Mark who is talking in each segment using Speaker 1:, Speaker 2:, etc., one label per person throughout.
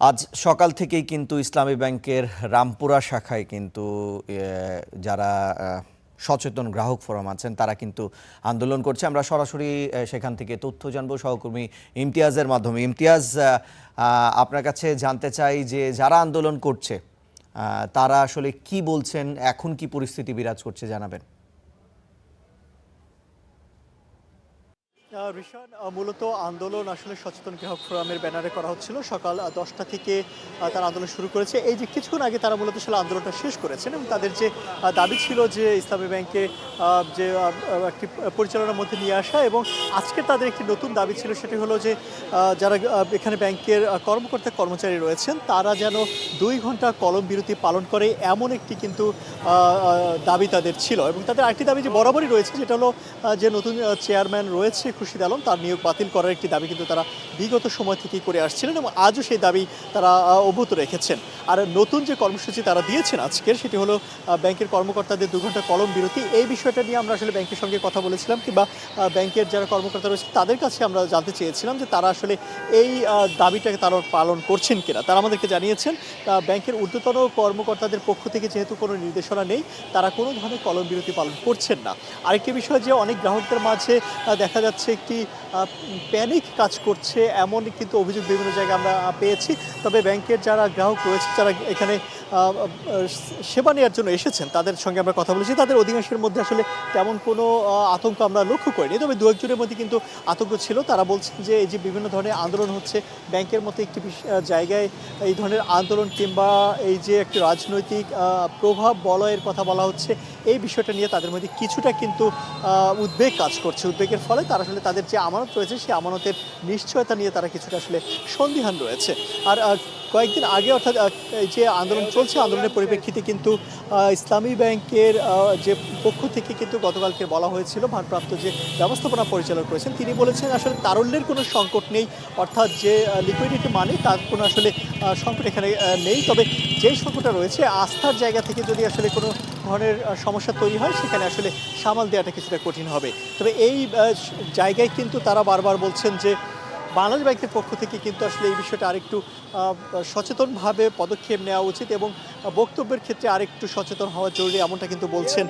Speaker 1: আজ সকাল থেকেই কিন্তু ইসলামী ব্যাংকের রামপুরা শাখায় কিন্তু যারা সচেতন গ্রাহক ফোরাম আছেন তারা কিন্তু আন্দোলন করছে। আমরা সরাসরি সেখান থেকে তথ্য জানবো সহকর্মী ইমতিয়াজের মাধ্যমে। ইমতিয়াজ, আপনার কাছে জানতে চাই যে যারা আন্দোলন করছে তারা আসলে কি বলছেন, এখন কি পরিস্থিতি বিরাজ করছে জানাবেন।
Speaker 2: ঋষান, মূলত আন্দোলন আসলে সচেতন গ্রাহক ফোরামের ব্যানারে করা হচ্ছিল। সকাল 10টা থেকে তারা আন্দোলন শুরু করেছে। এই যে কিছুক্ষণ আগে তারা মূলত আসলে আন্দোলনটা শেষ করেছেন এবং তাদের যে দাবি ছিল যে ইসলামী ব্যাংকে যে একটি পরিচালনার মধ্যে নিয়ে আসা, এবং আজকে তাদের একটি নতুন দাবি ছিল, সেটি হলো যে যারা এখানে ব্যাংকের কর্মকর্তা কর্মচারী রয়েছেন তারা যেন 2 ঘন্টা কলম বিরতি পালন করে, এমন একটি কিন্তু দাবি তাদের ছিল। এবং তাদের আরেকটি দাবি যে বরাবরই রয়েছে, যেটা হলো যে নতুন চেয়ারম্যান রয়েছে খুরশিদ আলম, তার নিয়োগ বাতিল করার একটি দাবি কিন্তু তারা বিগত সময় থেকেই করে আসছিলেন এবং আজও সেই দাবি তারা অব্যাহত রেখেছেন। আর নতুন যে কর্মসূচি তারা দিয়েছেন আজকের, সেটি হলো ব্যাংকের কর্মকর্তাদের 2 ঘন্টা কলম বিরতি। এই বিষয়টা নিয়ে আমরা আসলে ব্যাংকের সঙ্গে কথা বলেছিলাম, কিংবা ব্যাংকের যারা কর্মকর্তা রয়েছে তাদের কাছে আমরা জানতে চেয়েছিলাম যে তারা আসলে এই দাবিটাকে তারা পালন করছেন কিনা। তারা আমাদেরকে জানিয়েছেন ব্যাংকের ঊর্ধ্বতন কর্মকর্তাদের পক্ষ থেকে যেহেতু কোনো নির্দেশনা নেই, তারা কোনো ধরনের কলম বিরতি পালন করছেন না। আরেকটি বিষয় যে অনেক গ্রাহকদের মাঝে দেখা যাচ্ছে একটি প্যানিক কাজ করছে, এমন কিন্তু অভিযোগ বিভিন্ন জায়গায় আমরা পেয়েছি। তবে ব্যাংকের যারা গ্রাহক রয়েছে, যারা এখানে সেবা নেওয়ার জন্য এসেছেন, তাদের সঙ্গে আমরা কথা বলেছি, তাদের অধিকাংশের মধ্যে আসলে তেমন কোনো আতঙ্ক আমরা লক্ষ্য করিনি। তবে 2-1 জনের মধ্যে কিন্তু আতঙ্ক ছিল। তারা বলছেন যে এই যে বিভিন্ন ধরনের আন্দোলন হচ্ছে, ব্যাংকের মতো একটি জায়গায় এই ধরনের আন্দোলন কিংবা এই যে একটি রাজনৈতিক প্রভাব বলয়ের কথা বলা হচ্ছে, এই বিষয়টা নিয়ে তাদের মধ্যে কিছুটা কিন্তু উদ্বেগ কাজ করছে। উদ্বেগের ফলে তারা আসলে তাদের যে আমানত রয়েছে, সেই আমানতের নিশ্চয়তা নিয়ে তারা কিছুটা আসলে সন্দিহান রয়েছে। আর কয়েকদিন আগে, অর্থাৎ এই যে আন্দোলন চলছে, আন্দোলনের পরিপ্রেক্ষিতে কিন্তু ইসলামী ব্যাংকের যে পক্ষ থেকে কিন্তু গতকালকে বলা হয়েছিল, ভারপ্রাপ্ত যে ব্যবস্থাপনা পরিচালক রয়েছেন তিনি বলেছেন আসলে তারল্যের কোনো সংকট নেই, অর্থাৎ যে লিকুইডিটি মানে তার কোনো আসলে সংকট এখানে নেই। তবে যেই সংকটটা রয়েছে, আস্থার জায়গা থেকে যদি আসলে কোনো ধরনের সমস্যা তৈরি হয়, সেখানে আসলে সামাল দেওয়াটা কিছুটা কঠিন হবে। তবে এই জায়গায় কিন্তু তারা বারবার বলছেন যে বাংলাদেশ ব্যাংকের পক্ষ থেকে কিন্তু আসলে এই বিষয়টা আরেকটু সচেতনভাবে পদক্ষেপ নেওয়া উচিত এবং বক্তব্যের ক্ষেত্রে আরেকটু সচেতন হওয়া জরুরি, এমনটা কিন্তু বলছেন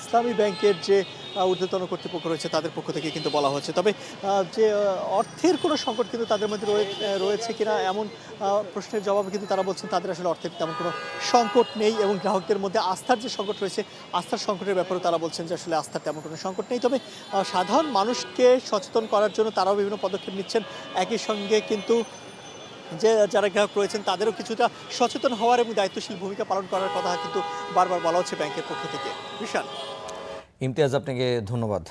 Speaker 2: ইসলামী ব্যাংকের যে ঊর্ধ্বতন কর্তৃপক্ষ রয়েছে তাদের পক্ষ থেকে কিন্তু বলা হচ্ছে। তবে যে অর্থের কোনো সংকট কিন্তু তাদের মধ্যে রয়েছে কিনা, এমন প্রশ্নের জবাবে কিন্তু তারা বলছেন তাদের আসলে অর্থের তেমন কোনো সংকট নেই, এবং গ্রাহকদের মধ্যে আস্থার যে সংকট রয়েছে, আস্থার সংকটের ব্যাপারেও তারা বলছেন যে আসলে আস্থার তেমন কোনো সংকট নেই। তবে সাধারণ মানুষকে সচেতন করার জন্য তারাও বিভিন্ন পদক্ষেপ নিচ্ছেন। একই সঙ্গে কিন্তু যে যারা গ্রাহক রয়েছেন তাদেরও কিছুটা সচেতন হওয়ার এবং দায়িত্বশীল ভূমিকা পালন করার কথা কিন্তু বারবার বলা হচ্ছে ব্যাংকের পক্ষ থেকে। বিশাল।
Speaker 1: ইমতিয়াজ, আপনাকে ধন্যবাদ।